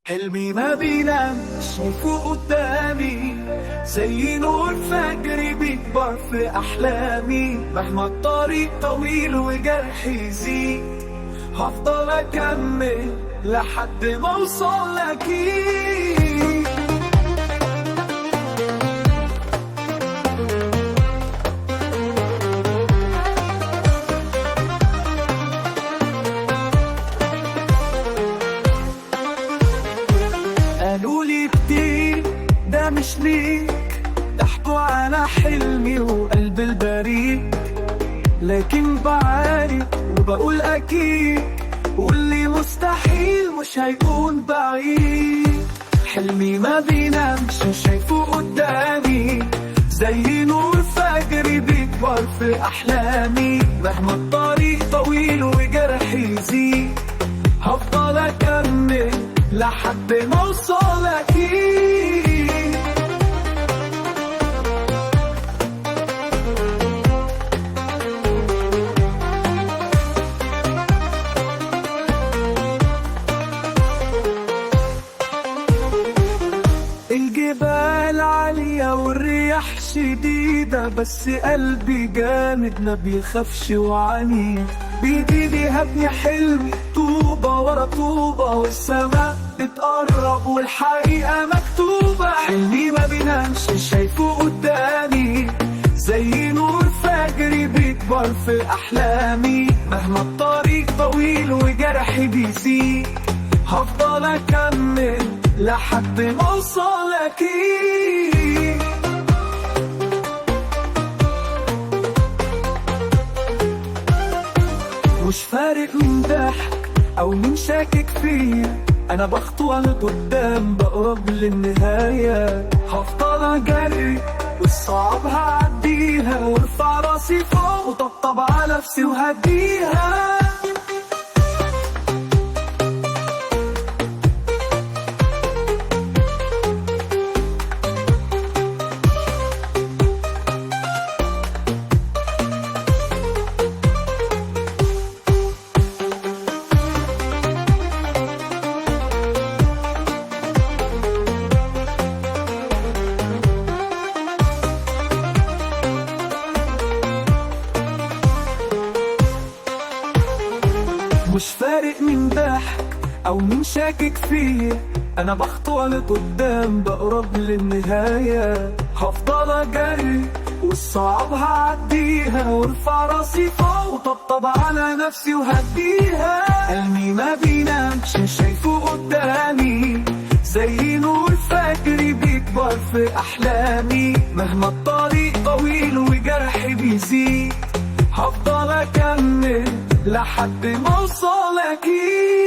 حلمي ما بينام شايفه قدامي زي نور فجر بيكبر في أحلامي. مهما الطريق طويل وجرحي يزيد هفضل أكمل لحد ما أوصل أكيد. قالولي كتير ده مش ليك، ضحكوا على حلمي وقلبي البريء، لكن بعاني وبقول أكيد واللي مستحيل مش هيكون بعيد. حلمي ما بينامش شايفه قدامي زي نور فجر بيكبر في أحلامي. مهما الطريق طويل وجرحي يزيد هفضل أكمل لحد ما أوصل أكيد. الجبال عالية والرياح شديدة، بس قلبي جامد ما بيخافش وعنيد. بإيدي هبني حلمي طوبة ورا طوبة، والسماء بتقرب والحقيقة مكتوبة. حلمي ما بينامش شايفه قدامي زي نور فجر بيكبر في أحلامي. مهما الطريق طويل وجرحي بيزيد هفضل أكمل لحد ما أوصل أكيد. مش فارق من ضحك أو من شاكك فيا، أنا بخطوة لقدام بقرب للنهاية. هفضل أجري والصعب هعديها، وارفع راسي فوق وطبطب على نفسي وهديها. مش فارق من ضحك أو من شاكك فيا، أنا بخطوة لقدام بقرب للنهاية. هفضل أجري والصعب هعديها، وارفع راسي فوق وطبطب على نفسي وهديها. حلمي ما بينامش شايفه قدامي زي نور فجر بيكبر في أحلامي. مهما الطريق طويل وجرحي بيزيد هفضل أكمل لحد ما أوصل أكيد.